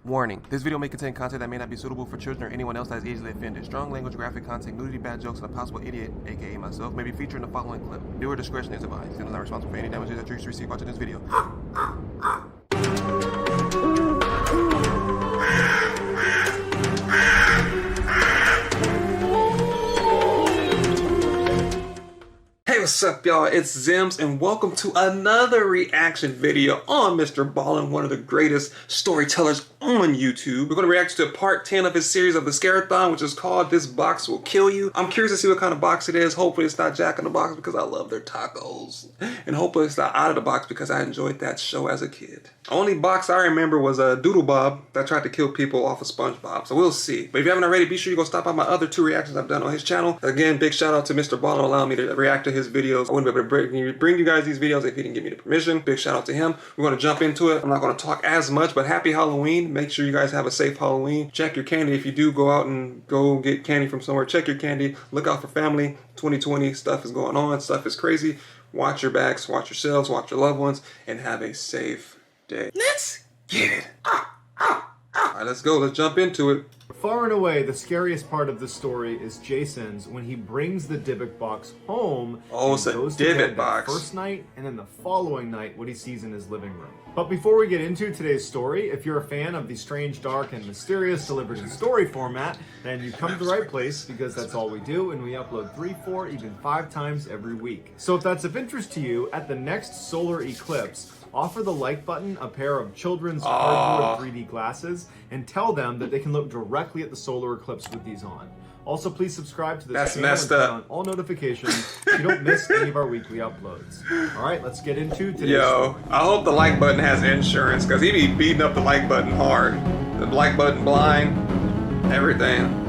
Warning, this video may contain content that may not be suitable for children or anyone else that is easily offended. Strong language, graphic content, nudity, bad jokes, and a possible idiot, aka myself, may be featured in the following clip. Viewer discretion is advised. Channel is not responsible for any damages that you receive watching this video. Hey, what's up, y'all? It's Zims, and welcome to another reaction video on MrBallen's, one of the greatest storytellers on YouTube. We're going to react to part 10 of his series of the Scare-a-thon, which is called This Box Will Kill You. I'm curious to see what kind of box it is. Hopefully it's not Jack in the Box because I love their tacos. And hopefully it's not Out of the Box because I enjoyed that show as a kid. Only box I remember was a Doodle Bob that tried to kill people off of SpongeBob, so we'll see. But if you haven't already, be sure you go stop by my other two reactions I've done on his channel. Again, big shout out to MrBallen's allowing me to react to his videos. I wouldn't be able to bring you guys these videos if he didn't give me the permission. Big shout out to him. We're going to jump into it. I'm not going to talk as much, but happy Halloween. Make sure you guys have a safe Halloween. Check your candy. If you do go out and go get candy from somewhere, check your candy. Look out for family. 2020 stuff is going on. Stuff is crazy. Watch your backs, watch yourselves, watch your loved ones, and have a safe day. Let's get it. All right, let's go. Let's jump into it. Far and away, the scariest part of the story is Jason's when he brings the Dybbuk box home. Oh, it's a Dybbuk box. First night, and then the following night, what he sees in his living room. But before we get into today's story, if you're a fan of the strange, dark, and mysterious delivered in story format, then you've come to the right place because that's all we do, and we upload 3, 4, even 5 times every week. So if that's of interest to you, at the next solar eclipse, offer the like button a pair of children's cardboard 3D glasses and tell them that they can look directly at the solar eclipse with these on. Also, please subscribe to this channel and turn on all notifications so you don't miss any of our weekly uploads. All right, let's get into today's story. I hope the like button has insurance because he be beating up the like button hard. The like button blind, everything.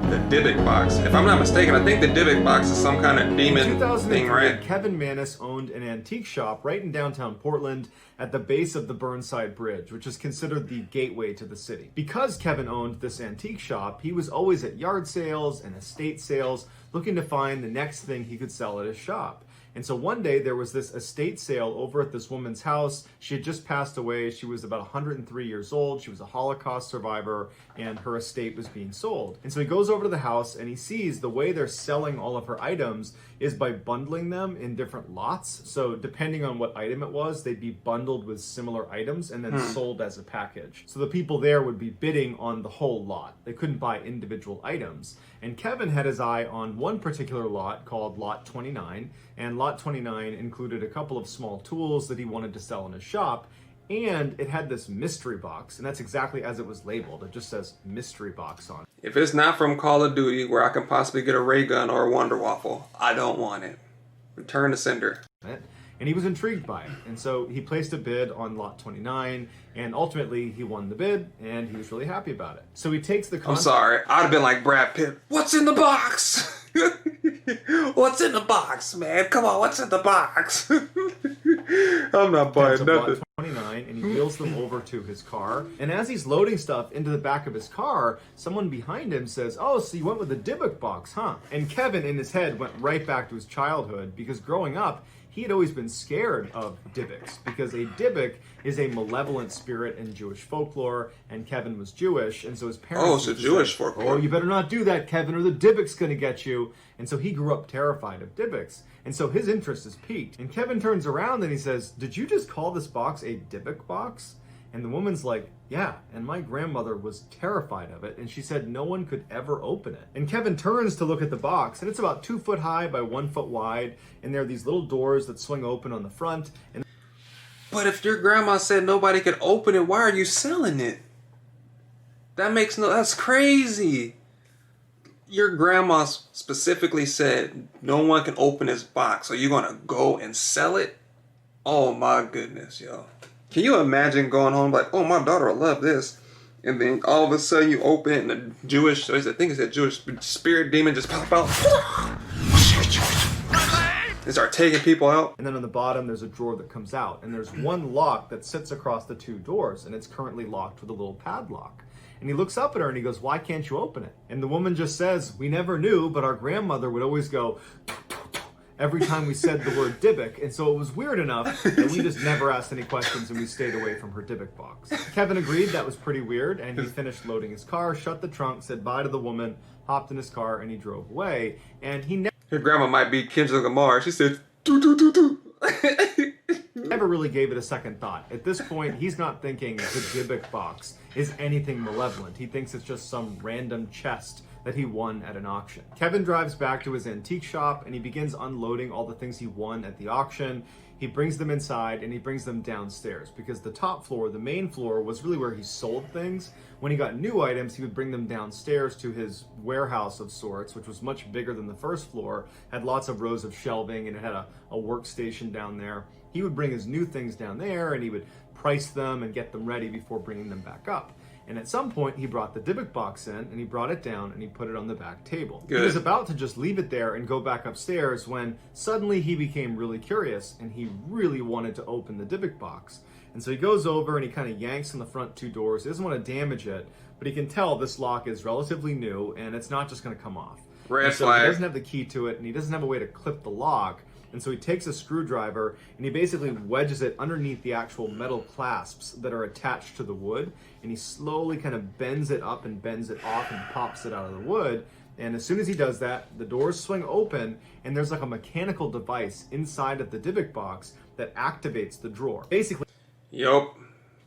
The Dybbuk box. If I'm not mistaken, I think the Dybbuk box is some kind of demon thing, right? Kevin Mannis owned an antique shop right in downtown Portland at the base of the Burnside Bridge, which is considered the gateway to the city. Because Kevin owned this antique shop, he was always at yard sales and estate sales looking to find the next thing he could sell at his shop. And so one day there was this estate sale over at this woman's house. She had just passed away. She was about 103 years old. She was a Holocaust survivor and her estate was being sold. And so he goes over to the house and he sees the way they're selling all of her items is by bundling them in different lots. So depending on what item it was, they'd be bundled with similar items and then sold as a package. So the people there would be bidding on the whole lot. They couldn't buy individual items. And Kevin had his eye on one particular lot called Lot 29, and Lot 29 included a couple of small tools that he wanted to sell in his shop, and it had this mystery box, and that's exactly as it was labeled. It just says mystery box on it. If it's not from Call of Duty where I can possibly get a ray gun or a Wonder Waffle, I don't want it. Return to sender. And he was intrigued by it, and so he placed a bid on Lot 29, and ultimately he won the bid, and he was really happy about it. So he takes the I'm sorry, I'd have been like Brad Pitt. What's in the box? What's in the box, man? Come on, what's in the box? I'm not buying nothing. Lot 29, and he wheels them over to his car. And as he's loading stuff into the back of his car, someone behind him says, "Oh, so you went with the Dybbuk box, huh?" And Kevin, in his head, went right back to his childhood because growing up, he had always been scared of Dybbuks because a Dybbuk is a malevolent spirit in Jewish folklore, and Kevin was Jewish, and so his parents... Oh, it's a Jewish folklore. "Oh, you better not do that, Kevin, or the Dybbuk's gonna get you." And so he grew up terrified of Dybbuks, and so his interest is piqued. And Kevin turns around and he says, "Did you just call this box a Dybbuk box?" And the woman's like, "Yeah, and my grandmother was terrified of it, and she said no one could ever open it." And Kevin turns to look at the box, and it's about 2 foot high by 1 foot wide, and there are these little doors that swing open on the front. And but if your grandma said nobody could open it, why are you selling it? That's crazy. Your grandma specifically said no one can open this box, so you're gonna go and sell it? Oh my goodness, yo. Can you imagine going home like, oh, my daughter will love this, and then all of a sudden you open it and the Jewish, I think it's a Jewish spirit demon just pop out and start taking people out? And then on the bottom there's a drawer that comes out, and there's one lock that sits across the 2 doors, and it's currently locked with a little padlock. And he looks up at her and he goes, "Why can't you open it?" And the woman just says, "We never knew, but our grandmother would always go every time we said the word Dybbuk, and so it was weird enough that we just never asked any questions and we stayed away from her Dybbuk box. Kevin agreed that was pretty weird, and he finished loading his car, shut the trunk, said bye to the woman, hopped in his car, and he drove away. And he Your grandma might be Kendrick Lamar. She said, doo doo doo doo. never really gave it a second thought. At this point, he's not thinking the Dybbuk box is anything malevolent. He thinks it's just some random chest that he won at an auction. Kevin drives back to his antique shop and he begins unloading all the things he won at the auction. He brings them inside and he brings them downstairs because the top floor, the main floor, was really where he sold things. When he got new items, he would bring them downstairs to his warehouse of sorts, which was much bigger than the first floor, had lots of rows of shelving, and it had a workstation down there. He would bring his new things down there and he would price them and get them ready before bringing them back up. And at some point, he brought the Dybbuk box in, and he brought it down, and he put it on the back table. Good. He was about to just leave it there and go back upstairs when suddenly he became really curious, and he really wanted to open the Dybbuk box. And so he goes over and he kind of yanks on the front two doors. He doesn't want to damage it, but he can tell this lock is relatively new, and it's not just going to come off. Red So flag. he doesn't have the key to it, and he doesn't have a way to clip the lock. And so he takes a screwdriver and he basically wedges it underneath the actual metal clasps that are attached to the wood. And he slowly kind of bends it up and bends it off and pops it out of the wood. And as soon as he does that, the doors swing open and there's like a mechanical device inside of the Dybbuk box that activates the drawer. Basically, Yup.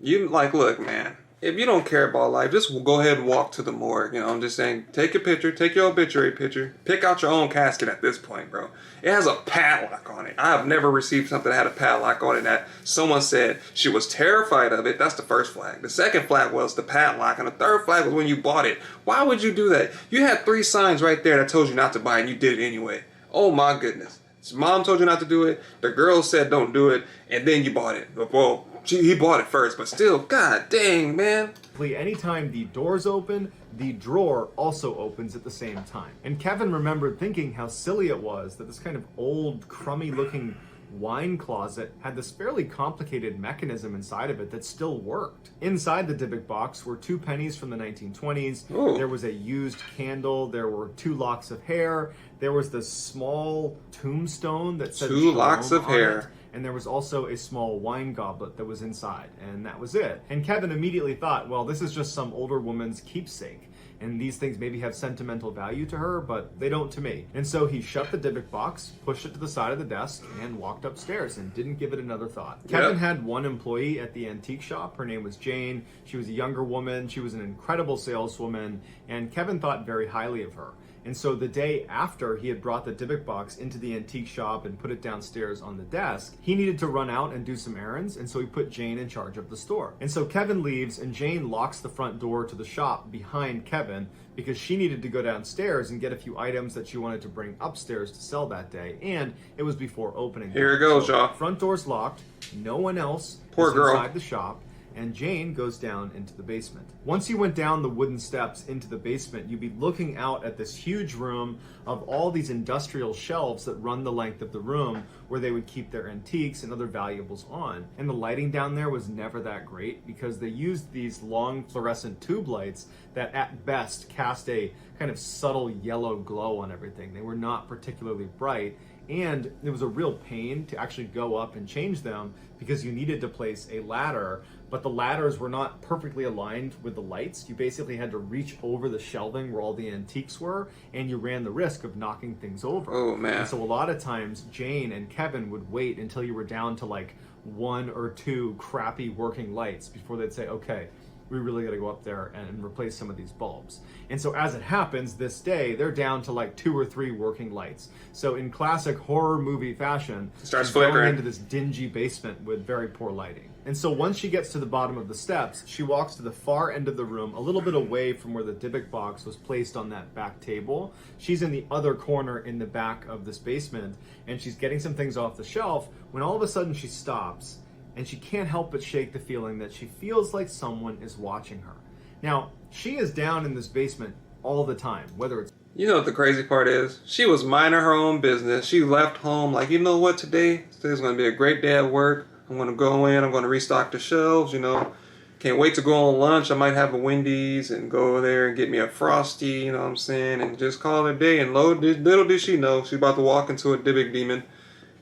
Look, man. If you don't care about life, just go ahead and walk to the morgue. You know, I'm just saying, take a picture, take your obituary picture, pick out your own casket at this point, bro. It has a padlock on it. I have never received something that had a padlock on it that someone said she was terrified of it. That's the first flag. The second flag was the padlock, and the third flag was when you bought it. Why would you do that? You had 3 signs right there that told you not to buy it, and you did it anyway. Oh my goodness. His mom told you not to do it, the girl said don't do it, and then you bought it. Well, he bought it first, but still, god dang, man. anytime the doors open, the drawer also opens at the same time. And Kevin remembered thinking how silly it was that this kind of old, crummy looking wine closet had this fairly complicated mechanism inside of it that still worked. Inside the Dybbuk box were 2 pennies from the 1920s. Ooh. There was a used candle. There were 2 locks of hair. There was this small tombstone that said 2 locks Shalom of on hair. it. And there was also a small wine goblet that was inside, and that was it. And Kevin immediately thought, well, this is just some older woman's keepsake, and these things maybe have sentimental value to her, but they don't to me. And so he shut the Dybbuk box, pushed it to the side of the desk, and walked upstairs and didn't give it another thought. Kevin had one employee at the antique shop. Her name was Jane. She was a younger woman. She was an incredible saleswoman, and Kevin thought very highly of her. And so the day after he had brought the Dybbuk box into the antique shop and put it downstairs on the desk, he needed to run out and do some errands, and so he put Jane in charge of the store. And so Kevin leaves, and Jane locks the front door to the shop behind Kevin because she needed to go downstairs and get a few items that she wanted to bring upstairs to sell that day, and it was before opening. Here it goes, y'all. Front door's locked, no one else Poor is girl. inside the shop, and Jane goes down into the basement. Once you went down the wooden steps into the basement, you'd be looking out at this huge room of all these industrial shelves that run the length of the room where they would keep their antiques and other valuables on. And the lighting down there was never that great because they used these long fluorescent tube lights that at best cast a kind of subtle yellow glow on everything. They were not particularly bright, and it was a real pain to actually go up and change them because you needed to place a ladder, but the ladders were not perfectly aligned with the lights. You basically had to reach over the shelving where all the antiques were, and you ran the risk of knocking things over. Oh, man. And so a lot of times Jane and Kevin would wait until you were down to like 1 or 2 crappy working lights before they'd say, okay, we really got to go up there and replace some of these bulbs. And so as it happens, this day, they're down to like 2 or 3 working lights. So in classic horror movie fashion, Starts she's going flickering. into this dingy basement with very poor lighting. And so once she gets to the bottom of the steps, she walks to the far end of the room, a little bit away from where the Dybbuk box was placed on that back table. She's in the other corner in the back of this basement, and she's getting some things off the shelf when all of a sudden she stops, and she can't help but shake the feeling that she feels like someone is watching her. Now, she is down in this basement all the time, whether it's... You know what the crazy part is? She was minding her own business. She left home like, you know what, today's going to be a great day at work. I'm going to go in, I'm going to restock the shelves, you know. Can't wait to go on lunch. I might have a Wendy's and go there and get me a Frosty, you know what I'm saying, and just call it a day. And little did she know, she's about to walk into a big demon,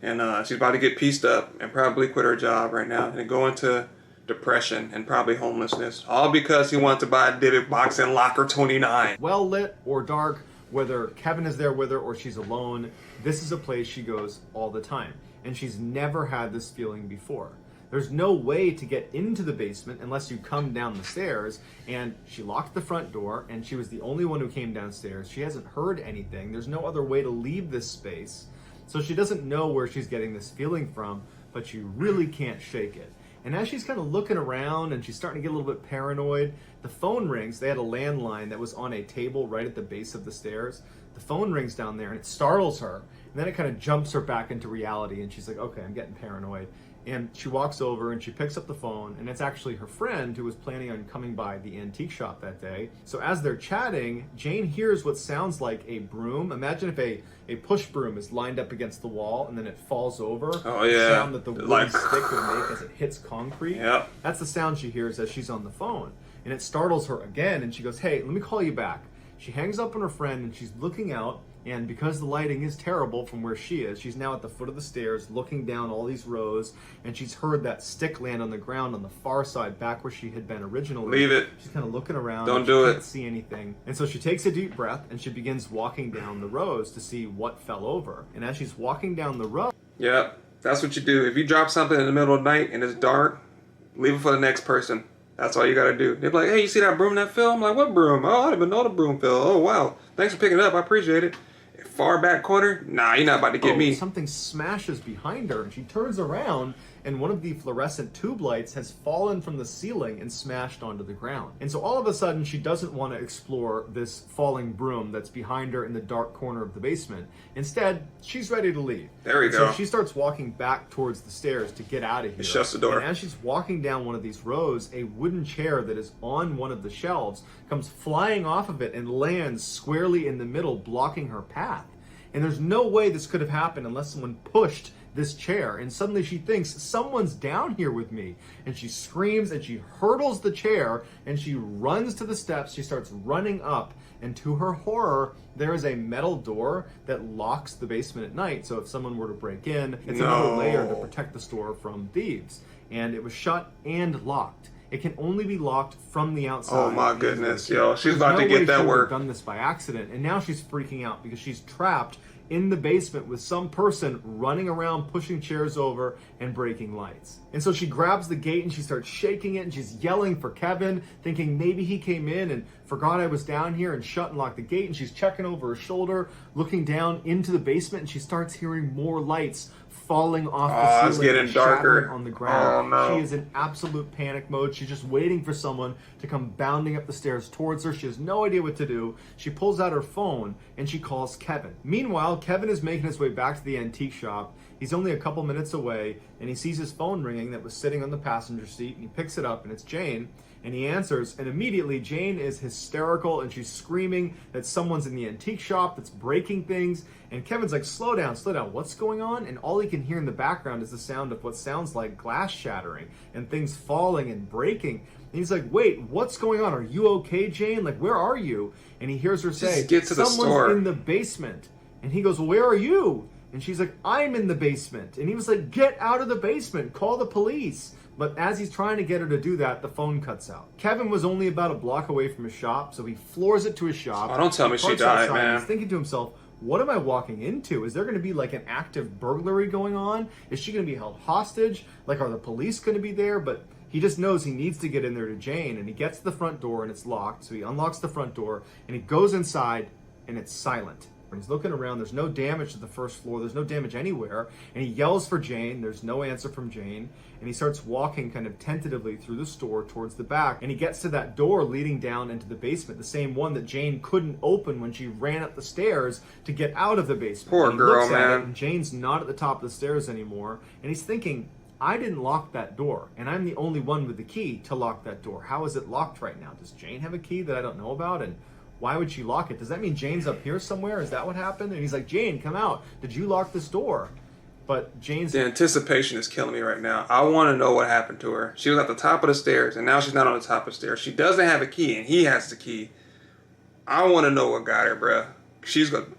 and she's about to get pieced up and probably quit her job right now and go into depression and probably homelessness, all because he wanted to buy a Dybbuk box in Locker 29. Well lit or dark, whether Kevin is there with her or she's alone, this is a place she goes all the time. And she's never had this feeling before. There's no way to get into the basement unless you come down the stairs, and she locked the front door, and she was the only one who came downstairs. She hasn't heard anything. There's no other way to leave this space. So she doesn't know where she's getting this feeling from, but she really can't shake it. And as she's kind of looking around and she's starting to get a little bit paranoid, the phone rings. They had a landline that was on a table right at the base of the stairs. The phone rings down there and it startles her. And then it kind of jumps her back into reality, and she's like, okay, I'm getting paranoid. And she walks over and she picks up the phone, and it's actually her friend who was planning on coming by the antique shop that day. So as they're chatting, Jane hears what sounds like a broom. Imagine if a push broom is lined up against the wall and then it falls over. Oh yeah. The sound that the wooden stick would make as it hits concrete. Yep. That's the sound she hears as she's on the phone. And it startles her again, and she goes, hey, let me call you back. She hangs up on her friend and she's looking out. And because the lighting is terrible from where she is, she's now at the foot of the stairs looking down all these rows, and she's heard that stick land on the ground on the far side back where she had been originally. Leave it. She's kind of looking around. Don't do it. She can't see anything. And so she takes a deep breath and she begins walking down the rows to see what fell over. And as she's walking down the row... Yep, that's what you do. If you drop something in the middle of the night and it's dark, leave it for the next person. That's all you gotta do. They're like, hey, you see that broom that fell? I'm like, what broom? Oh, I didn't even know the broom fell. Oh, wow. Thanks for picking it up. I appreciate it. Far back corner? Nah, you're not about to get me. Something smashes behind her, and she turns around, and one of the fluorescent tube lights has fallen from the ceiling and smashed onto the ground. And so all of a sudden, she doesn't want to explore this falling broom that's behind her in the dark corner of the basement. Instead, she's ready to leave. There we go. So she starts walking back towards the stairs to get out of here. It shuts the door. And as she's walking down one of these rows, a wooden chair that is on one of the shelves comes flying off of it and lands squarely in the middle, blocking her path. And there's no way this could have happened unless someone pushed this chair. And suddenly she thinks, someone's down here with me. And she screams and she hurdles the chair and she runs to the steps. She starts running up. And to her horror, there is a metal door that locks the basement at night. So if someone were to break in, it's another layer to protect the store from thieves. And it was shut and locked. It can only be locked from the outside. Oh my goodness, yo. She's about to get that work. Done this by accident, and now she's freaking out because she's trapped in the basement with some person running around, pushing chairs over and breaking lights. And so she grabs the gate and she starts shaking it, and she's yelling for Kevin, thinking maybe he came in and forgot I was down here and shut and locked the gate. And she's checking over her shoulder, looking down into the basement, and she starts hearing more lights falling off the ceiling, it's getting darker on the ground. Oh, no. She is in absolute panic mode. She's just waiting for someone to come bounding up the stairs towards her. She has no idea what to do. She pulls out her phone and she calls Kevin. Meanwhile, Kevin is making his way back to the antique shop. He's only a couple minutes away, and he sees his phone ringing that was sitting on the passenger seat, and he picks it up, and it's Jane. And he answers, and immediately Jane is hysterical, and she's screaming that someone's in the antique shop that's breaking things. And Kevin's like, slow down, what's going on? And all he can hear in the background is the sound of what sounds like glass shattering and things falling and breaking. And he's like, wait, what's going on? Are you okay, Jane? Like, where are you? And he hears her say, get to the someone's store in the basement. And he goes, well, where are you? And she's like, I'm in the basement. And he was like, get out of the basement, call the police. But as he's trying to get her to do that, the phone cuts out. Kevin was only about a block away from his shop, so he floors it to his shop. Oh, don't tell me she died, man. He's thinking to himself, what am I walking into? Is there going to be like an active burglary going on? Is she going to be held hostage? Like, are the police going to be there? But he just knows he needs to get in there to Jane, and he gets to the front door and it's locked. So he unlocks the front door and he goes inside and it's silent. And he's looking around. There's no damage to the first floor. There's no damage anywhere. And he yells for Jane. There's no answer from Jane. And he starts walking kind of tentatively through the store towards the back. And he gets to that door leading down into the basement, the same one that Jane couldn't open when she ran up the stairs to get out of the basement. Poor girl, man. And Jane's not at the top of the stairs anymore. And he's thinking, I didn't lock that door, and I'm the only one with the key to lock that door. How is it locked right now? Does Jane have a key that I don't know about? And why would she lock it? Does that mean Jane's up here somewhere? Is that what happened? And he's like, Jane, come out. Did you lock this door? But Jane's... The anticipation is killing me right now. I want to know what happened to her. She was at the top of the stairs, and now she's not on the top of the stairs. She doesn't have a key, and he has the key. I want to know what got her, bruh.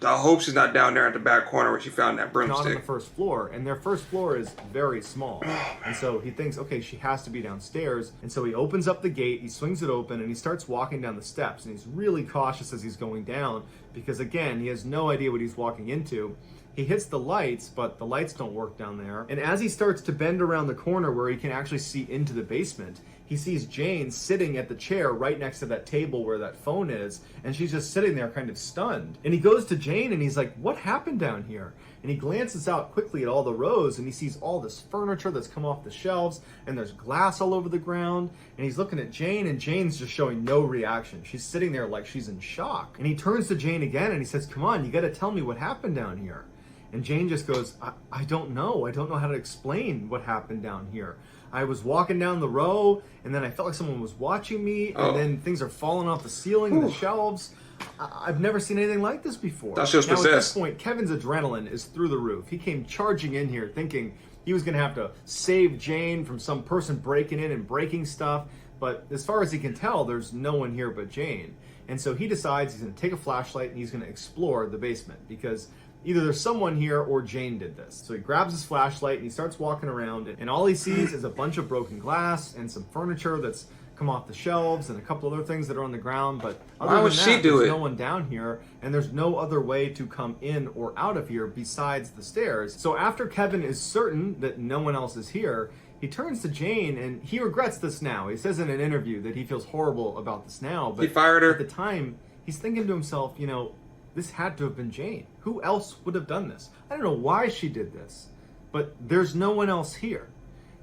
I hope she's not down there at the back corner where she found that broomstick. Not on the first floor, and their first floor is very small. And so he thinks, okay, she has to be downstairs. And so he opens up the gate, he swings it open, and he starts walking down the steps. And he's really cautious as he's going down because, again, he has no idea what he's walking into. He hits the lights, but the lights don't work down there. And as he starts to bend around the corner where he can actually see into the basement, he sees Jane sitting at the chair right next to that table where that phone is, and she's just sitting there kind of stunned. And he goes to Jane and he's like, what happened down here? And he glances out quickly at all the rows and he sees all this furniture that's come off the shelves, and there's glass all over the ground. And he's looking at Jane, and Jane's just showing no reaction. She's sitting there like she's in shock. And he turns to Jane again and he says, come on, you gotta tell me what happened down here. And Jane just goes, I don't know. I don't know how to explain what happened down here. I was walking down the row, and then I felt like someone was watching me, and then things are falling off the ceiling and the shelves. I've never seen anything like this before. That's just now, at this point, Kevin's adrenaline is through the roof. He came charging in here thinking he was going to have to save Jane from some person breaking in and breaking stuff. But as far as he can tell, there's no one here but Jane. And so he decides he's going to take a flashlight and he's going to explore the basement because either there's someone here or Jane did this. So he grabs his flashlight and he starts walking around, and all he sees is a bunch of broken glass and some furniture that's come off the shelves and a couple other things that are on the ground. But other than that, there's no one down here, and there's no other way to come in or out of here besides the stairs. So after Kevin is certain that no one else is here, he turns to Jane, and he regrets this now. He says in an interview that he feels horrible about this now, but he fired her. At the time, he's thinking to himself, you know, this had to have been Jane. Who else would have done this? I don't know why she did this, but there's no one else here.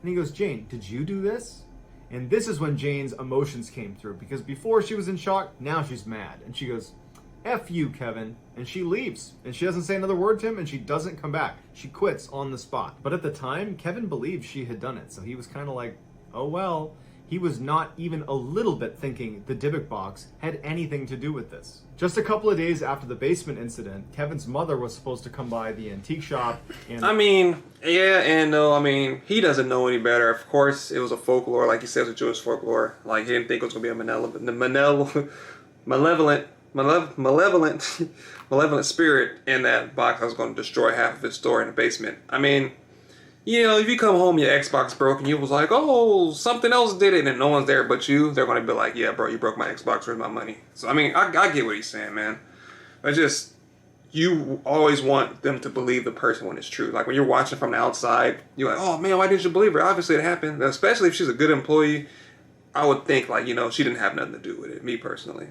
And he goes, Jane, did you do this? And this is when Jane's emotions came through, because before she was in shock, now she's mad. And she goes, F you, Kevin. And she leaves. And she doesn't say another word to him, and she doesn't come back. She quits on the spot. But at the time, Kevin believed she had done it. So he was kind of like, oh well. He was not even a little bit thinking the Dybbuk box had anything to do with this. Just a couple of days after the basement incident, Kevin's mother was supposed to come by the antique shop. And I mean, yeah and no. I mean, he doesn't know any better. Of course, it was a folklore, like he says, a Jewish folklore. Like, he didn't think it was going to be a malevolent spirit in that box that was going to destroy half of his store in the basement. I mean, you know, if you come home, your Xbox broke, and you was like, oh, something else did it, and no one's there but you, they're going to be like, yeah, bro, you broke my Xbox, where's my money? So, I mean, I get what he's saying, man. It's just, you always want them to believe the person when it's true. Like, when you're watching from the outside, you're like, oh, man, why didn't you believe her? Obviously, it happened. Especially if she's a good employee, I would think, like, you know, she didn't have nothing to do with it, me personally.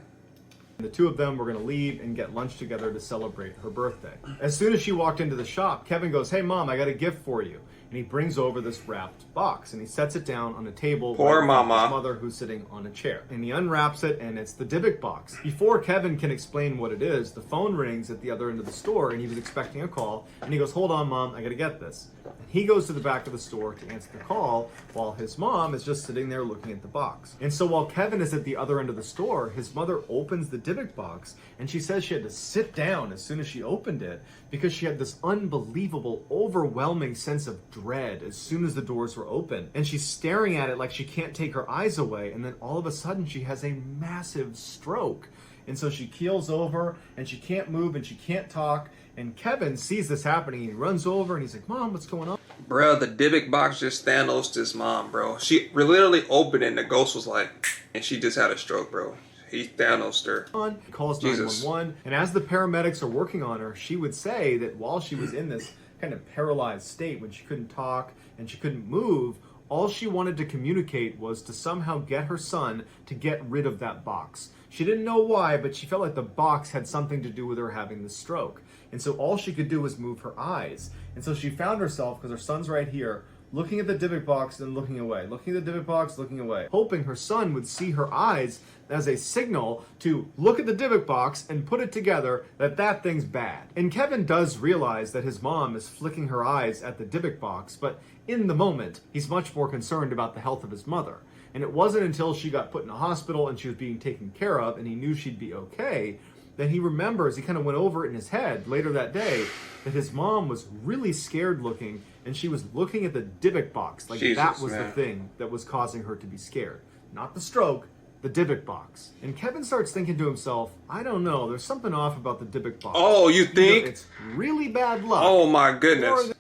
The two of them were going to leave and get lunch together to celebrate her birthday. As soon as she walked into the shop, Kevin goes, hey, Mom, I got a gift for you. And he brings over this wrapped box, and he sets it down on a table. Poor mama. His mother, who's sitting on a chair. And he unwraps it, and it's the Dybbuk box. Before Kevin can explain what it is, the phone rings at the other end of the store, and he was expecting a call. And he goes, hold on, Mom, I got to get this. And he goes to the back of the store to answer the call, while his mom is just sitting there looking at the box. And so while Kevin is at the other end of the store, his mother opens the Dybbuk box, and she says she had to sit down as soon as she opened it because she had this unbelievable, overwhelming sense of dread as soon as the doors were open. And she's staring at it like she can't take her eyes away, and then all of a sudden she has a massive stroke. And so she keels over, and she can't move, and she can't talk. And Kevin sees this happening, and he runs over, and he's like, Mom, what's going on? Bro, the Dybbuk box just Thanos his mom, bro. She literally opened it, and the ghost was like, and she just had a stroke, bro. He Thanos'd her. He calls 911, and as the paramedics are working on her, she would say that while she was in this kind of paralyzed state, when she couldn't talk and she couldn't move, all she wanted to communicate was to somehow get her son to get rid of that box. She didn't know why, but she felt like the box had something to do with her having the stroke. And so all she could do was move her eyes. And so she found herself, because her son's right here, looking at the Dybbuk box and looking away, looking at the Dybbuk box, looking away, hoping her son would see her eyes as a signal to look at the Dybbuk box and put it together that that thing's bad. And Kevin does realize that his mom is flicking her eyes at the Dybbuk box, but in the moment, he's much more concerned about the health of his mother. And it wasn't until she got put in a hospital and she was being taken care of and he knew she'd be okay Then he remembers, he kind of went over it in his head later that day, that his mom was really scared looking, and she was looking at the Dybbuk box. Like Jesus, that was man. the thing that was causing her to be scared. Not the stroke, the Dybbuk box. And Kevin starts thinking to himself, I don't know, there's something off about the Dybbuk box. Oh, you Either think? it's really bad luck. Oh my goodness. Or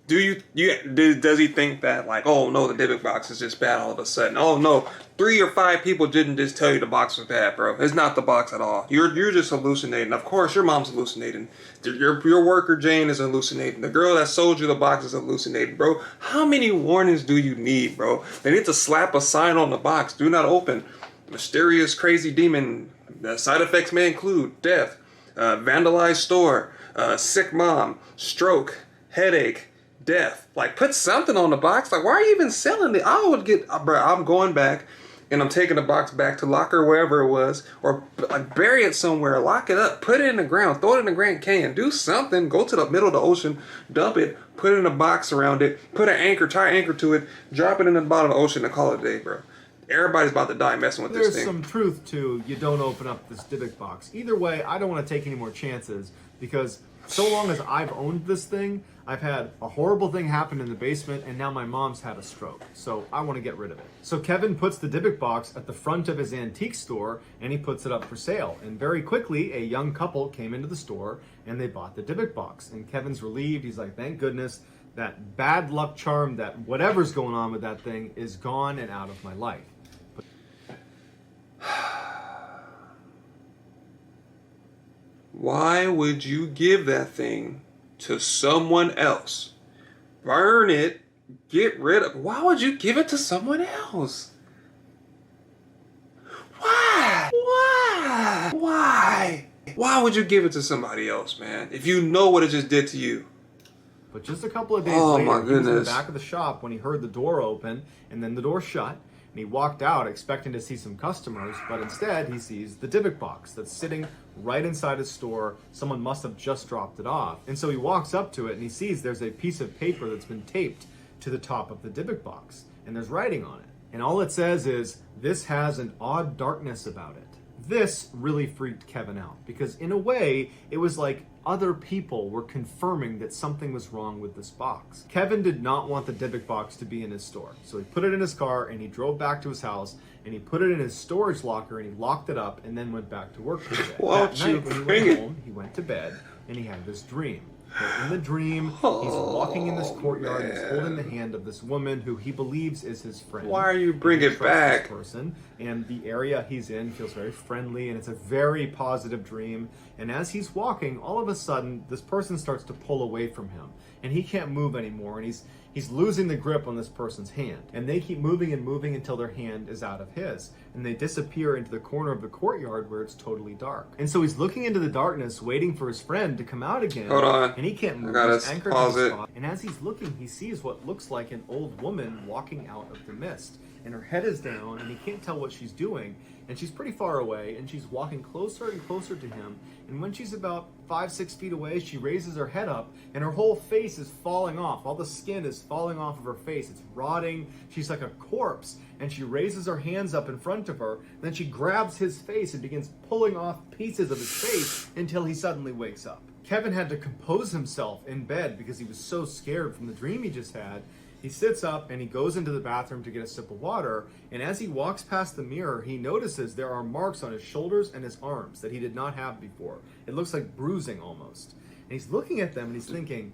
Does he think that, like, oh no, the Dybbuk box is just bad all of a sudden? Oh no, 3 or 5 people didn't just tell you the box was bad, bro. It's not the box at all. You're just hallucinating. Of course, your mom's hallucinating. Your worker Jane is hallucinating. The girl that sold you the box is hallucinating, bro. How many warnings do you need, bro? They need to slap a sign on the box. Do not open. Mysterious, crazy demon. Side effects may include death, vandalized store, sick mom, stroke, headache, death. Like, put something on the box. Like, why are you even selling it? I would get, bro, I'm going back and I'm taking the box back to locker wherever it was, or like bury it somewhere, lock it up, put it in the ground, throw it in the Grand Canyon, do something, go to the middle of the ocean, dump it, put it in a box around it, put an anchor, tie an anchor to it, drop it in the bottom of the ocean and call it a day, bro. Everybody's about to die messing with this thing. there's some truth to you don't open up this Dybbuk box. Either way, I don't want to take any more chances, because so long as I've owned this thing, I've had a horrible thing happen in the basement, and now my mom's had a stroke. So I want to get rid of it. So Kevin puts the Dybbuk box at the front of his antique store, and he puts it up for sale. And very quickly, a young couple came into the store, and they bought the Dybbuk box. And Kevin's relieved. He's like, thank goodness that bad luck charm, that whatever's going on with that thing is gone and out of my life. Why would you give that thing to someone else? Burn it, get rid of. Why would you give it to someone else? Why? Why would you give it to somebody else, man? If you know what it just did to you. But just a couple of days Oh, later, my he was in the goodness. back of the shop when he heard the door open and then the door shut. And he walked out expecting to see some customers, but instead he sees the Dybbuk box that's sitting right inside his store. Someone must have just dropped it off. And so he walks up to it and he sees there's a piece of paper that's been taped to the top of the Dybbuk box. And there's writing on it. And all it says is, "This has an odd darkness about it." This really freaked Kevin out, because in a way, it was like other people were confirming that something was wrong with this box. Kevin did not want the Dybbuk box to be in his store, so he put it in his car and he drove back to his house and he put it in his storage locker and he locked it up and then went back to work for the day. Won't That you night when he bring went it? home, he went to bed and he had this dream. But in the dream, he's walking in this courtyard. He's holding the hand of this woman who he believes is his friend. Why are you And bringing he it trusts back? this person, and the area he's in feels very friendly, and it's a very positive dream. And as he's walking, all of a sudden, this person starts to pull away from him, and he can't move anymore, and he's losing the grip on this person's hand. And they keep moving and moving until their hand is out of his, and they disappear into the corner of the courtyard where it's totally dark. And so he's looking into the darkness, waiting for his friend to come out again. Hold on. And he can't move. I gotta He's anchored pause to the it. spot. And as he's looking, he sees what looks like an old woman walking out of the mist. And her head is down, and he can't tell what she's doing. And she's pretty far away, and she's walking closer and closer to him. And when she's about 5-6 feet away, she raises her head up, and her whole face is falling off. All the skin is falling off of her face. It's rotting. She's like a corpse. And she raises her hands up in front of her. And then she grabs his face and begins pulling off pieces of his face until he suddenly wakes up. Kevin had to compose himself in bed because he was so scared from the dream he just had. He sits up and he goes into the bathroom to get a sip of water, and as he walks past the mirror, he notices there are marks on his shoulders and his arms that he did not have before. It looks like bruising almost. And he's looking at them and he's thinking,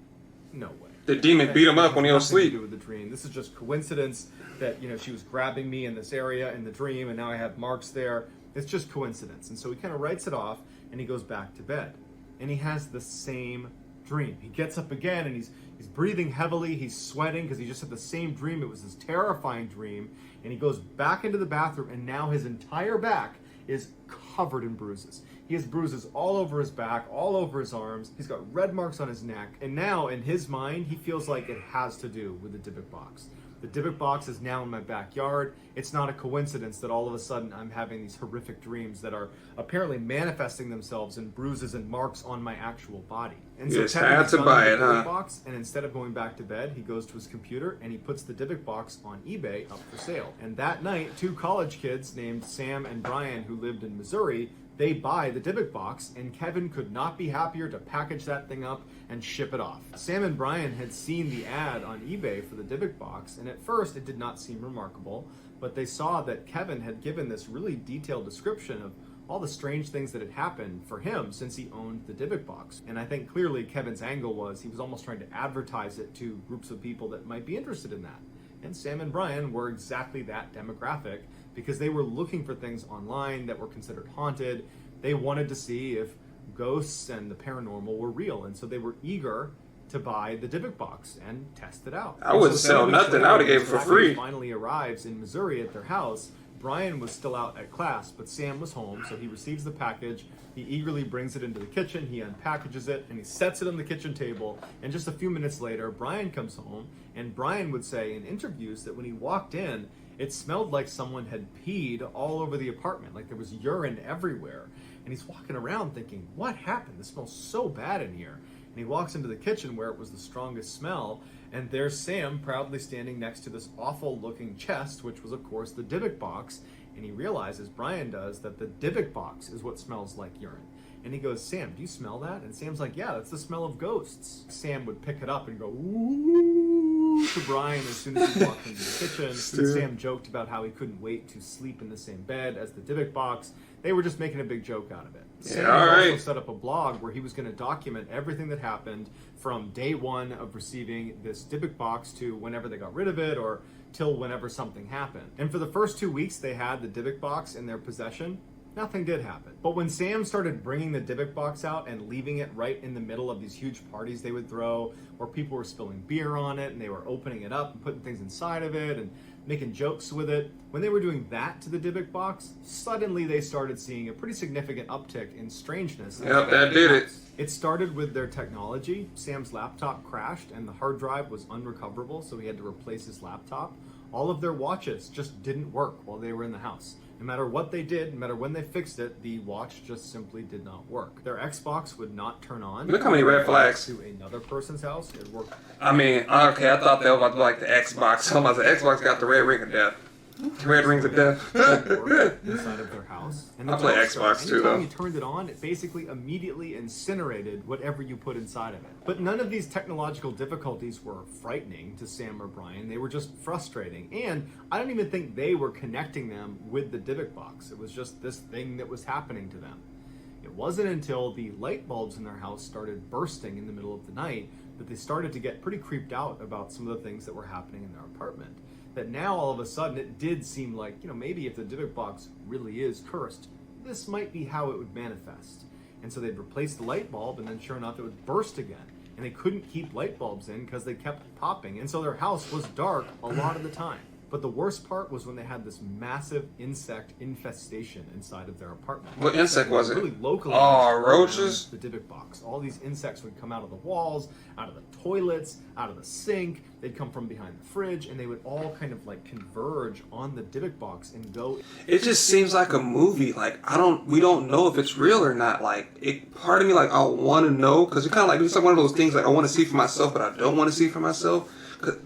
no way. The demon beat him up when he was Nothing to asleep. do with the dream. This is just coincidence that, she was grabbing me in this area in the dream, and now I have marks there. It's just coincidence. And so he kind of writes it off and he goes back to bed. And he has the same dream. He gets up again and he's breathing heavily, he's sweating because he just had the same dream. It was this terrifying dream. And he goes back into the bathroom, and now his entire back is covered in bruises. He has bruises all over his back, all over his arms. He's got red marks on his neck. And now in his mind, he feels like it has to do with the Dybbuk box. The Dybbuk box is now in my backyard. it's not a coincidence that all of a sudden I'm having these horrific dreams that are apparently manifesting themselves in bruises and marks on my actual body. And so Just Kevin had is to done buy with it, the Dybbuk huh? box, and instead of going back to bed, he goes to his computer and he puts the Dybbuk box on eBay up for sale. And that night, two college kids named Sam and Brian, who lived in Missouri, they buy the Dybbuk box, and Kevin could not be happier to package that thing up and ship it off. Sam and Brian had seen the ad on eBay for the Dybbuk box, and at first it did not seem remarkable, but they saw that Kevin had given this really detailed description of all the strange things that had happened for him since he owned the Dybbuk box. And I think clearly Kevin's angle was he was almost trying to advertise it to groups of people that might be interested in that. And Sam and Brian were exactly that demographic, because they were looking for things online that were considered haunted. They wanted to see if ghosts and the paranormal were real, and so they were eager to buy the Dybbuk box and test it out. I wouldn't sell nothing. I would have gave it for free. Finally arrives in Missouri at their house. Brian was still out at class, but Sam was home, so he receives the package. He eagerly brings it into the kitchen, he unpackages it, and he sets it on the kitchen table. And just a few minutes later, Brian comes home, and Brian would say in interviews that when he walked in, it smelled like someone had peed all over the apartment, like there was urine everywhere. And he's walking around thinking, what happened? This smells so bad in here. And he walks into the kitchen where it was the strongest smell, and there's Sam proudly standing next to this awful looking chest, which was of course the Dybbuk box. And he realizes, Brian does, that the Dybbuk box is what smells like urine. And he goes, Sam, do you smell that? And Sam's like, yeah, that's the smell of ghosts. Sam would pick it up and go, ooh, to Brian as soon as he walked into the kitchen. And Sam joked about how he couldn't wait to sleep in the same bed as the Dybbuk box. They were just making a big joke out of it. Sam also set up a blog where he was going to document everything that happened from day one of receiving this Dybbuk box to whenever they got rid of it, or till whenever something happened. And for the first 2 weeks they had the Dybbuk box in their possession, nothing did happen. But when Sam started bringing the Dybbuk box out and leaving it right in the middle of these huge parties they would throw, where people were spilling beer on it and they were opening it up and putting things inside of it and making jokes with it, when they were doing that to the Dybbuk box, suddenly they started seeing a pretty significant uptick in strangeness. Yep, that did it. It started with their technology. Sam's laptop crashed and the hard drive was unrecoverable, so he had to replace his laptop. All of their watches just didn't work while they were in the house. No matter what they did, no matter when they fixed it, the watch just simply did not work. Their Xbox would not turn on. Look how many red flags. To another person's house, it worked. I mean, okay, I thought they were about to like the Xbox. Someone the Xbox got the red ring of death. Red rings of death. Inside of their house. And I play Xbox too, though. Anytime you turned it on, it basically immediately incinerated whatever you put inside of it. But none of these technological difficulties were frightening to Sam or Brian. They were just frustrating. And I don't even think they were connecting them with the Dybbuk box. It was just this thing that was happening to them. It wasn't until the light bulbs in their house started bursting in the middle of the night that they started to get pretty creeped out about some of the things that were happening in their apartment. That now all of a sudden it did seem like, maybe if the Dybbuk box really is cursed, this might be how it would manifest. And so they'd replace the light bulb, and then sure enough it would burst again. And they couldn't keep light bulbs in because they kept popping. And so their house was dark a lot of the time. But the worst part was when they had this massive insect infestation inside of their apartment. What insect was it? Really locally. Oh, roaches? The Dybbuk box. All these insects would come out of the walls, out of the toilets, out of the sink. They'd come from behind the fridge, and they would all kind of like converge on the Dybbuk box and go. It just seems like a movie. Like we don't know if it's real or not. Like part of me, like I want to know, because it's kind of like it's like one of those things like I want to see for myself, but I don't want to see for myself. Cause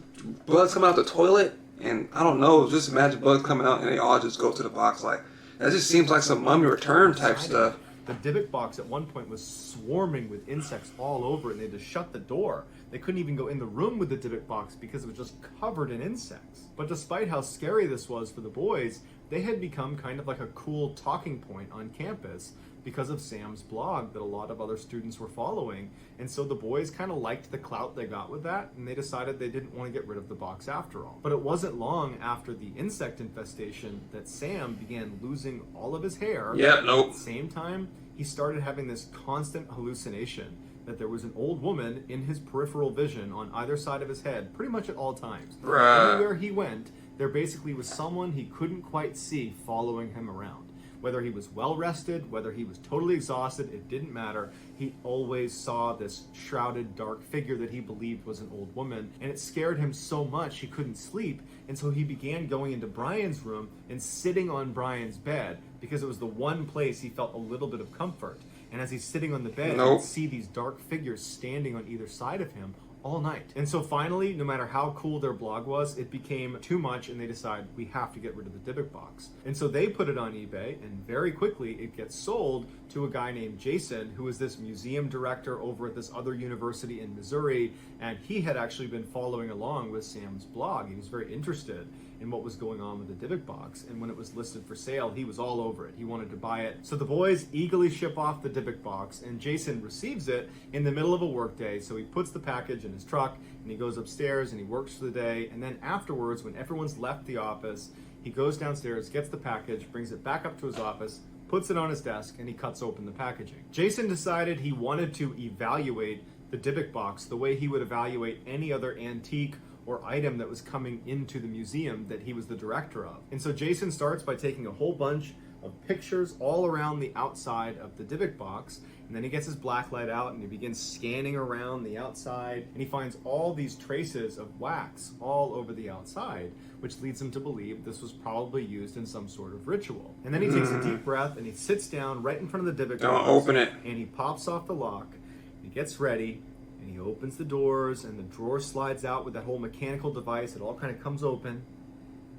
bugs come out the toilet. And I don't know, just imagine bugs coming out and they all just go to the box. Like, that just seems like some Mummy Return type stuff. The Dybbuk box at one point was swarming with insects all over it, and they had to shut the door. They couldn't even go in the room with the Dybbuk box because it was just covered in insects. But despite how scary this was for the boys, they had become kind of like a cool talking point on campus because of Sam's blog that a lot of other students were following. And so the boys kind of liked the clout they got with that, and they decided they didn't want to get rid of the box after all. But it wasn't long after the insect infestation that Sam began losing all of his hair. Yep, nope. At the same time, he started having this constant hallucination that there was an old woman in his peripheral vision on either side of his head pretty much at all times. Right. Everywhere he went, there basically was someone he couldn't quite see following him around. Whether he was well rested, whether he was totally exhausted, it didn't matter. He always saw this shrouded dark figure that he believed was an old woman, and it scared him so much he couldn't sleep. And so he began going into Brian's room and sitting on Brian's bed because it was the one place he felt a little bit of comfort. And as he's sitting on the bed, he would see these dark figures standing on either side of him all night. And so finally, no matter how cool their blog was, it became too much, and they decide we have to get rid of the Dybbuk box. And so they put it on eBay, and very quickly it gets sold to a guy named Jason, who is this museum director over at this other university in Missouri, and he had actually been following along with Sam's blog. He was very interested in what was going on with the Dybbuk box, and when it was listed for sale, he was all over it. He wanted to buy it. So the boys eagerly ship off the Dybbuk box, and Jason receives it in the middle of a workday. So he puts the package in his truck, and he goes upstairs and he works for the day, and then afterwards, when everyone's left the office, he goes downstairs, gets the package, brings it back up to his office, puts it on his desk, and he cuts open the packaging. Jason decided he wanted to evaluate the Dybbuk box the way he would evaluate any other antique or item that was coming into the museum that he was the director of. And so Jason starts by taking a whole bunch of pictures all around the outside of the Dybbuk box, and then he gets his blacklight out and he begins scanning around the outside, and he finds all these traces of wax all over the outside, which leads him to believe this was probably used in some sort of ritual. And then he takes a deep breath and he sits down right in front of the Dybbuk box. Don't open it. And he pops off the lock, and he gets ready, and he opens the doors, and the drawer slides out with that whole mechanical device. It all kind of comes open,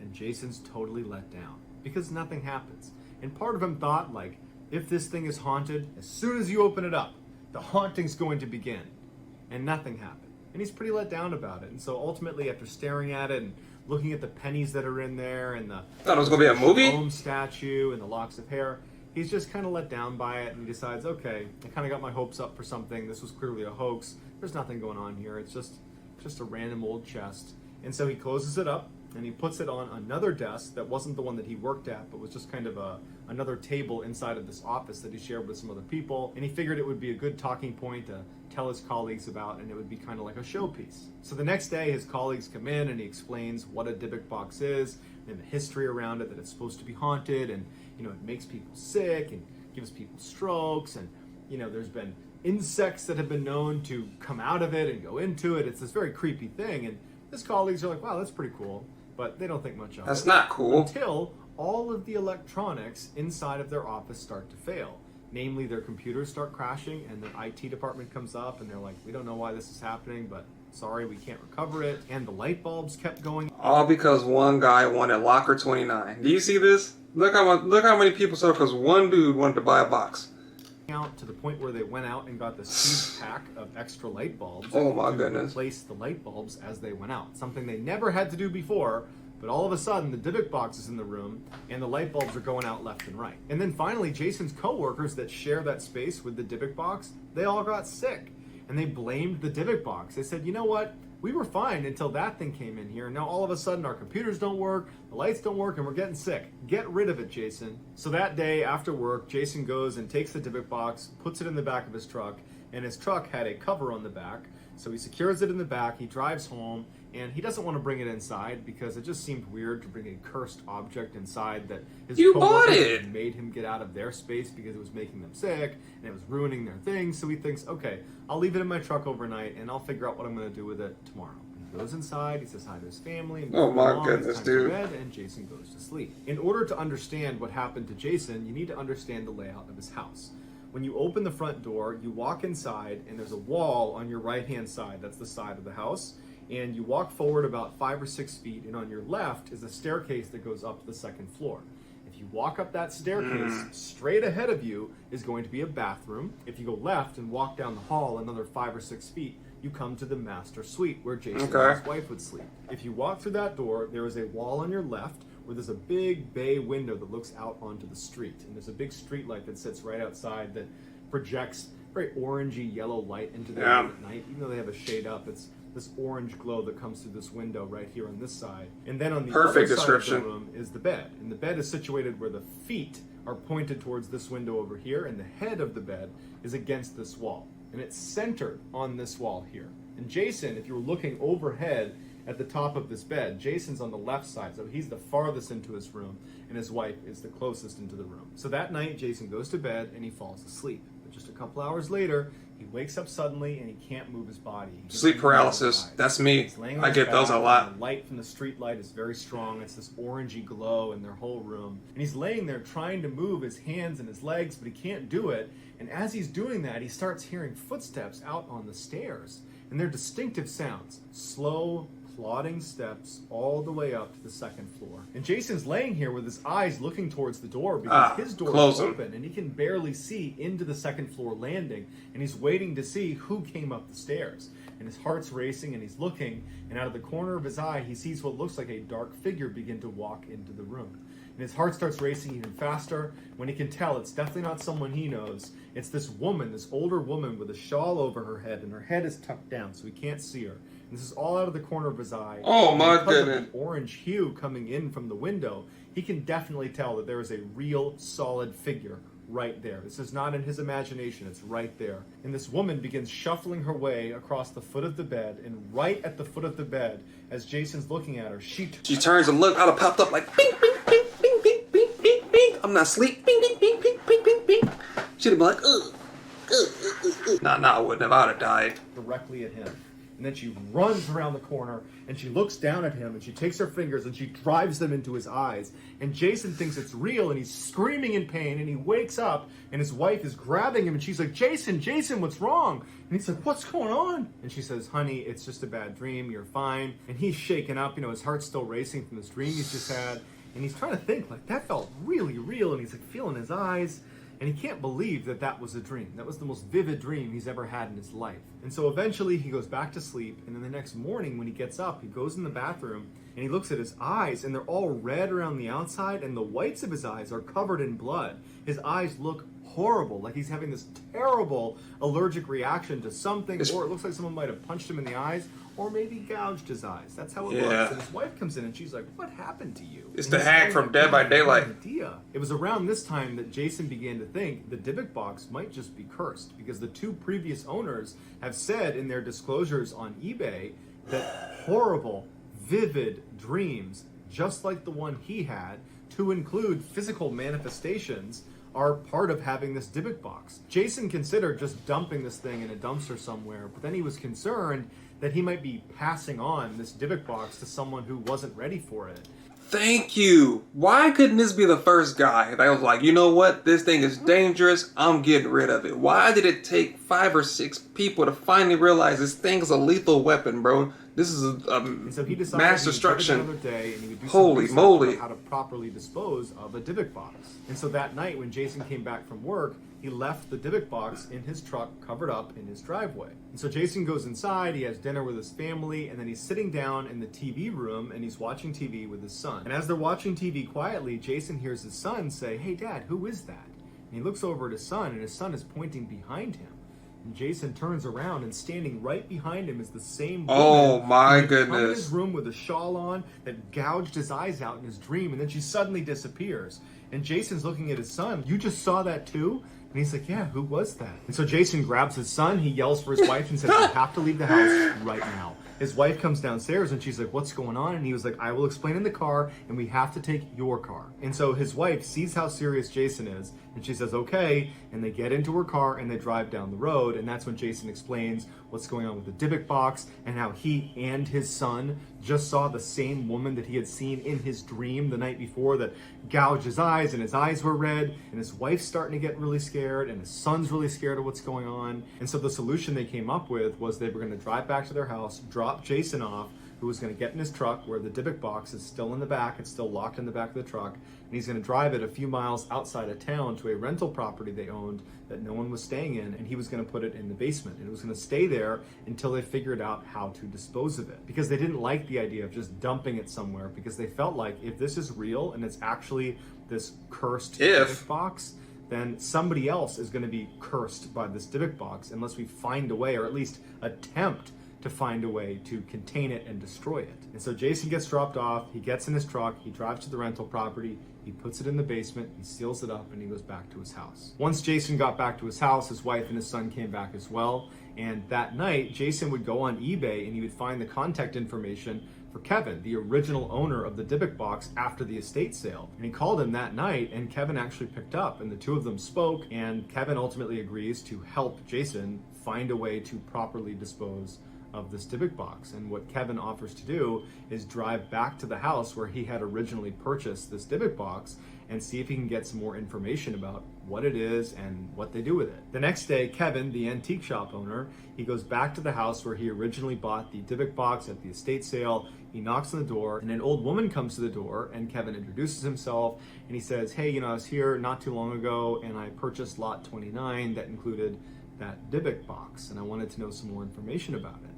and Jason's totally let down because nothing happens. And part of him thought, like, if this thing is haunted, as soon as you open it up, the haunting's going to begin. And nothing happened. And he's pretty let down about it. And so ultimately, after staring at it and looking at the pennies that are in there and the thought it was gonna be a movie Rome statue and the locks of hair, he's just kind of let down by it, and he decides, okay, I kind of got my hopes up for something. This was clearly a hoax. There's nothing going on here. It's just a random old chest. And so he closes it up, and he puts it on another desk that wasn't the one that he worked at, but was just kind of another table inside of this office that he shared with some other people. And he figured it would be a good talking point to tell his colleagues about, and it would be kind of like a showpiece. So the next day, his colleagues come in, and he explains what a Dybbuk box is and the history around it, that it's supposed to be haunted, and it makes people sick and gives people strokes, and there's been insects that have been known to come out of it and go into it. It's this very creepy thing, and his colleagues are like, wow, that's pretty cool, but they don't think much of it. That's not cool. Until all of the electronics inside of their office start to fail. Namely, their computers start crashing, and the IT department comes up, and they're like, we don't know why this is happening, but sorry, we can't recover it. And the light bulbs kept going. All because one guy wanted Locker 29. Do you see this? Look how many people saw it because one dude wanted to buy a box. Out to the point where they went out and got this huge pack of extra light bulbs. Oh my goodness. Replace the light bulbs as they went out. Something they never had to do before, but all of a sudden the Dybbuk box is in the room and the light bulbs are going out left and right. And then finally, Jason's coworkers that share that space with the Dybbuk box, they all got sick. And they blamed the Dybbuk box. They said, you know what? We were fine until that thing came in here. Now all of a sudden our computers don't work, the lights don't work, and we're getting sick. Get rid of it, Jason. So that day after work, Jason goes and takes the Dybbuk box, puts it in the back of his truck, and his truck had a cover on the back. So he secures it in the back, he drives home, and he doesn't want to bring it inside because it just seemed weird to bring a cursed object inside that his coworkers had made him get out of their space because it was making them sick and it was ruining their things. So he thinks, okay, I'll leave it in my truck overnight and I'll figure out what I'm going to do with it tomorrow. He goes inside, he says hi to his family, and oh my goodness, dude. Bed, and Jason goes to sleep. In order to understand what happened to Jason, you need to understand the layout of his house. When you open the front door, you walk inside, and there's a wall on your right-hand side. That's the side of the house. And you walk forward about 5 or 6 feet, and on your left is a staircase that goes up to the second floor. If you walk up that staircase, straight ahead of you is going to be a bathroom. If you go left and walk down the hall another 5 or 6 feet, you come to the master suite where Jason and his wife would sleep. If you walk through that door, there is a wall on your left where there's a big bay window that looks out onto the street. And there's a big street light that sits right outside that projects very orangey yellow light into the room at night. Even though they have a shade up, it's this orange glow that comes through this window right here on this side. And then on the other side of the room is the bed. And the bed is situated where the feet are pointed towards this window over here, and the head of the bed is against this wall. And it's centered on this wall here. And Jason, if you were looking overhead at the top of this bed. Jason's on the left side, so he's the farthest into his room, and his wife is the closest into the room. So that night, Jason goes to bed and he falls asleep. But just a couple hours later, he wakes up suddenly and he can't move his body. Sleep paralysis. That's me. I get those a lot. The light from the street light is very strong. It's this orangey glow in their whole room. And he's laying there trying to move his hands and his legs, but he can't do it. And as he's doing that, he starts hearing footsteps out on the stairs. And they're distinctive sounds. Slow, plodding steps all the way up to the second floor. And Jason's laying here with his eyes looking towards the door because his door is open and he can barely see into the second floor landing, and he's waiting to see who came up the stairs. And his heart's racing and he's looking, and out of the corner of his eye he sees what looks like a dark figure begin to walk into the room. And his heart starts racing even faster when he can tell it's definitely not someone he knows. It's this woman, this older woman with a shawl over her head, and her head is tucked down so he can't see her. This is all out of the corner of his eye. Oh my goodness. Of the orange hue coming in from the window, he can definitely tell that there is a real solid figure right there. This is not in his imagination, it's right there. And this woman begins shuffling her way across the foot of the bed, and right at the foot of the bed, as Jason's looking at her, she turns and look, I'd have popped up like bing, bing, bing, bing, bing, bing, bing, bing. I'm not asleep. Bing, bing, bing, bing, bing, bing, bing. She'd have been like, ugh, ugh, ugh, ugh. Nah, I wouldn't have. I'd have died. Directly at him. And then she runs around the corner and she looks down at him and she takes her fingers and she drives them into his eyes. And Jason thinks it's real and he's screaming in pain, and he wakes up and his wife is grabbing him and she's like, Jason, what's wrong? And he's like, what's going on? And she says, honey, it's just a bad dream. You're fine. And he's shaken up. His heart's still racing from this dream he's just had. And he's trying to think, like, that felt really real. And he's like feeling his eyes. And he can't believe that that was a dream. That was the most vivid dream he's ever had in his life. And so eventually he goes back to sleep, and then the next morning when he gets up, he goes in the bathroom and he looks at his eyes, and they're all red around the outside, and the whites of his eyes are covered in blood. His eyes look horrible, like he's having this terrible allergic reaction to something, or it looks like someone might have punched him in the eyes, or maybe gouged his eyes. That's how it looks. And his wife comes in and she's like, what happened to you? It's the hag from Dead by Daylight. It was around this time that Jason began to think the Dybbuk box might just be cursed, because the two previous owners have said in their disclosures on eBay that horrible, vivid dreams, just like the one he had, to include physical manifestations, are part of having this Dybbuk box. Jason considered just dumping this thing in a dumpster somewhere, but then he was concerned that he might be passing on this Dybbuk box to someone who wasn't ready for it. Thank you. Why couldn't this be the first guy that was like, you know what? This thing is dangerous. I'm getting rid of it. Why did it take 5 or 6 people to finally realize this thing is a lethal weapon, bro? This is so he decided mass destruction. Another day, and he would do Holy some moly. on how to properly dispose of a Dybbuk box. And so that night when Jason came back from work, he left the Dybbuk box in his truck, covered up in his driveway. And so Jason goes inside, he has dinner with his family, and then he's sitting down in the TV room and he's watching TV with his son. And as they're watching TV quietly, Jason hears his son say, hey Dad, who is that? And he looks over at his son, and his son is pointing behind him. And Jason turns around, and standing right behind him is the same woman. Oh my in goodness. his room with a shawl on that gouged his eyes out in his dream, and then she suddenly disappears. And Jason's looking at his son. You just saw that too? And he's like, yeah, who was that? And so Jason grabs his son, he yells for his wife and says, you have to leave the house right now. His wife comes downstairs and she's like, what's going on? And he was like, I will explain in the car, and we have to take your car. And so his wife sees how serious Jason is, and she says, okay, and they get into her car and they drive down the road, and that's when Jason explains what's going on with the Dybbuk box and how he and his son just saw the same woman that he had seen in his dream the night before that gouged his eyes, and his eyes were red, and his wife's starting to get really scared, and his son's really scared of what's going on. And so the solution they came up with was they were going to drive back to their house, drop Jason off, who was going to get in his truck where the Dybbuk box is still in the back, it's still locked in the back of the truck, and he's going to drive it a few miles outside of town to a rental property they owned that no one was staying in, and he was going to put it in the basement, and it was going to stay there until they figured out how to dispose of it, because they didn't like the idea of just dumping it somewhere, because they felt like if this is real and it's actually this cursed Dybbuk box, then somebody else is going to be cursed by this Dybbuk box unless we find a way, or at least attempt to find a way to contain it and destroy it. And so Jason gets dropped off, he gets in his truck, he drives to the rental property, he puts it in the basement, he seals it up, and he goes back to his house. Once Jason got back to his house, his wife and his son came back as well. And that night, Jason would go on eBay and he would find the contact information for Kevin, the original owner of the Dybbuk box, after the estate sale. And he called him that night, and Kevin actually picked up, and the two of them spoke, and Kevin ultimately agrees to help Jason find a way to properly dispose of this Dybbuk box. And what Kevin offers to do is drive back to the house where he had originally purchased this Dybbuk box and see if he can get some more information about what it is and what they do with it. The next day, Kevin, the antique shop owner, he goes back to the house where he originally bought the Dybbuk box at the estate sale. He knocks on the door, and an old woman comes to the door, and Kevin introduces himself, and he says, hey, I was here not too long ago, and I purchased lot 29 that included that Dybbuk box, and I wanted to know some more information about it.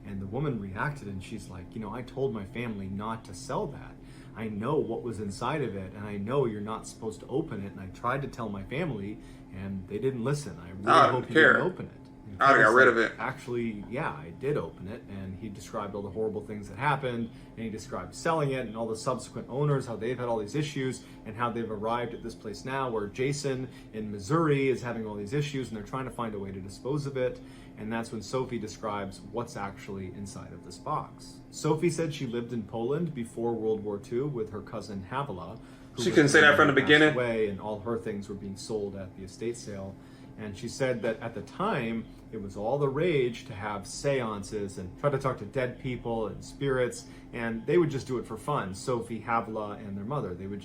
And the woman reacted, and she's like, I told my family not to sell that. I know what was inside of it, and I know you're not supposed to open it, and I tried to tell my family, and they didn't listen. I really hope you didn't open it. I got rid of it. Actually, yeah, I did open it, and he described all the horrible things that happened, and he described selling it and all the subsequent owners, how they've had all these issues, and how they've arrived at this place now where Jason in Missouri is having all these issues, and they're trying to find a way to dispose of it. And that's when Sophie describes what's actually inside of this box. Sophie said she lived in Poland before World War II with her cousin Havila. She couldn't say that from the beginning. Away, and all her things were being sold at the estate sale. And she said that at the time, it was all the rage to have seances and try to talk to dead people and spirits, and they would just do it for fun. Sophie, Havila, and their mother, they would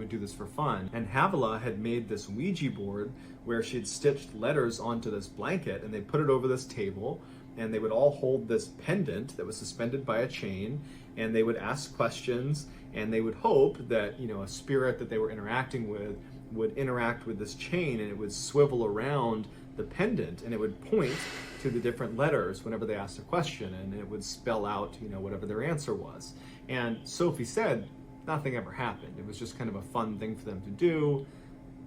do this for fun. And Havila had made this Ouija board where she had stitched letters onto this blanket, and they put it over this table, and they would all hold this pendant that was suspended by a chain, and they would ask questions, and they would hope that, a spirit that they were interacting with would interact with this chain, and it would swivel around the pendant, and it would point to the different letters whenever they asked a question, and it would spell out, whatever their answer was. And Sophie said nothing ever happened. It was just kind of a fun thing for them to do.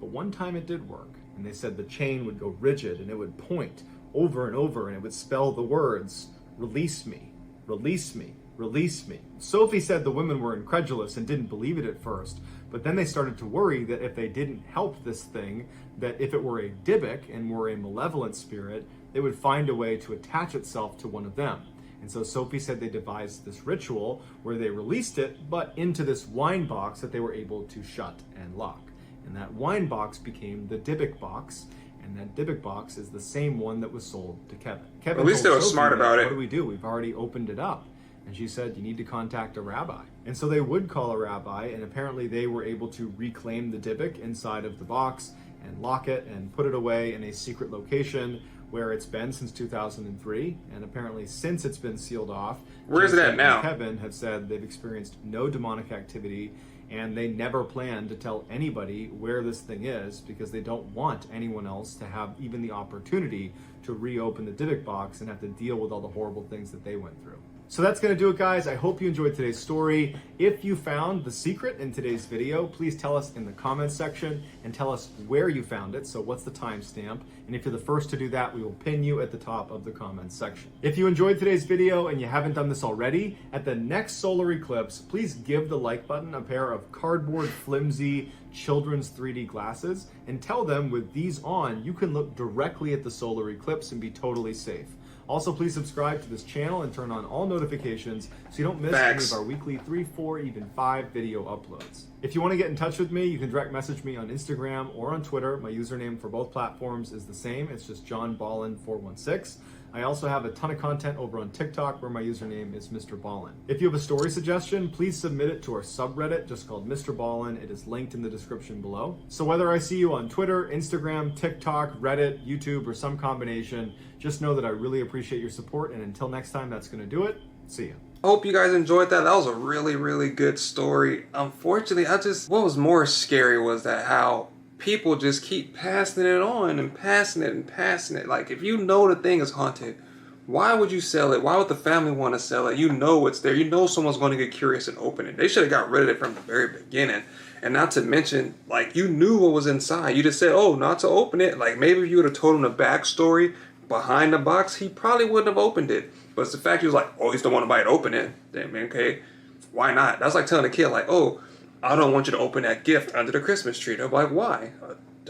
But one time it did work, and they said the chain would go rigid, and it would point over and over, and it would spell the words, release me, release me, release me. Sophie said the women were incredulous and didn't believe it at first, but then they started to worry that if they didn't help this thing, that if it were a Dybbuk and were a malevolent spirit, they would find a way to attach itself to one of them. And so Sophie said they devised this ritual where they released it, but into this wine box that they were able to shut and lock. And that wine box became the Dybbuk box, and that Dybbuk box is the same one that was sold to Kevin. Kevin at least they were smart about it. What do we do? We've already opened it up. And she said, you need to contact a rabbi. And so they would call a rabbi, and apparently they were able to reclaim the Dybbuk inside of the box and lock it and put it away in a secret location where it's been since 2003. And apparently since it's been sealed off, where is it at now? Kevin have said they've experienced no demonic activity, and they never plan to tell anybody where this thing is because they don't want anyone else to have even the opportunity to reopen the Dybbuk box and have to deal with all the horrible things that they went through. So that's going to do it, guys. I hope you enjoyed today's story. If you found the secret in today's video, please tell us in the comments section and tell us where you found it. So what's the timestamp? And if you're the first to do that, we will pin you at the top of the comments section. If you enjoyed today's video and you haven't done this already, at the next solar eclipse, please give the like button a pair of cardboard flimsy children's 3D glasses and tell them with these on, you can look directly at the solar eclipse and be totally safe. Also, please subscribe to this channel and turn on all notifications so you don't miss any of our weekly 3, 4, even 5 video uploads. If you want to get in touch with me, you can direct message me on Instagram or on Twitter. My username for both platforms is the same. It's just JohnBallen416. I also have a ton of content over on TikTok where my username is MrBallen. If you have a story suggestion, please submit it to our subreddit just called MrBallen. It is linked in the description below. So whether I see you on Twitter, Instagram, TikTok, Reddit, YouTube, or some combination, just know that I really appreciate your support. And until next time, that's going to do it. See ya. I hope you guys enjoyed that. That was a really, really good story. Unfortunately, what was more scary was that how people just keep passing it on and passing it and passing it. Like, if you know the thing is haunted, why would you sell it? Why would the family want to sell it? You know it's there. You know someone's going to get curious and open it. They should have got rid of it from the very beginning. And not to mention, like, you knew what was inside. You just said, oh, not to open it. Like, maybe if you would have told him the backstory behind the box, he probably wouldn't have opened it. But it's the fact he was like, oh, he still want to buy it, open it. Then, okay, why not? That's like telling a kid, like, oh, I don't want you to open that gift under the Christmas tree. They're like, why?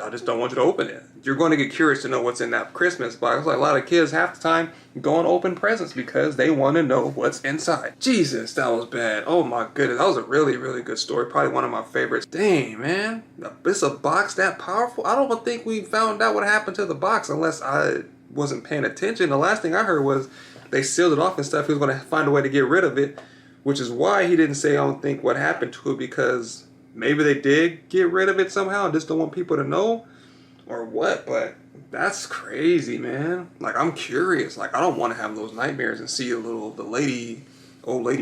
I just don't want you to open it. You're going to get curious to know what's in that Christmas box. Like a lot of kids half the time go and open presents because they want to know what's inside. Jesus, that was bad. Oh my goodness. That was a really, really good story. Probably one of my favorites. Dang, man. It's a box that powerful? I don't think we found out what happened to the box unless I wasn't paying attention. The last thing I heard was they sealed it off and stuff. He was going to find a way to get rid of it, which is why he didn't say, I don't think, what happened to it, because maybe they did get rid of it somehow and just don't want people to know or what. But that's crazy, man. Like, I'm curious. Like, I don't want to have those nightmares and see old lady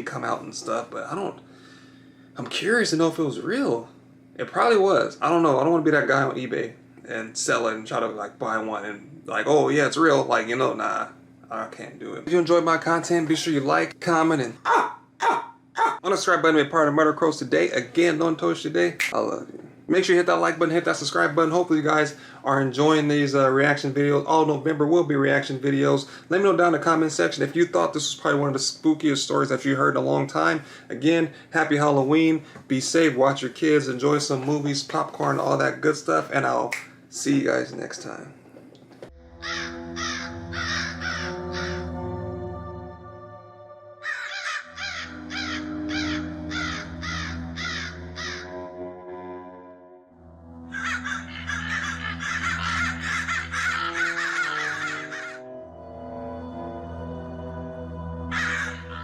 come out and stuff, but I'm curious to know if it was real. It probably was. I don't know. I don't want to be that guy on eBay and sell it and try to like buy one and like, oh yeah, it's real. Like, nah, I can't do it. If you enjoyed my content, be sure you like, comment, and on the subscribe button, be a part of Murder Crows today. Again, don't touch today. I love you. Make sure you hit that like button, hit that subscribe button. Hopefully you guys are enjoying these reaction videos. All November will be reaction videos. Let me know down in the comment section if you thought this was probably one of the spookiest stories that you heard in a long time. Again, happy Halloween. Be safe. Watch your kids. Enjoy some movies, popcorn, all that good stuff. And I'll see you guys next time.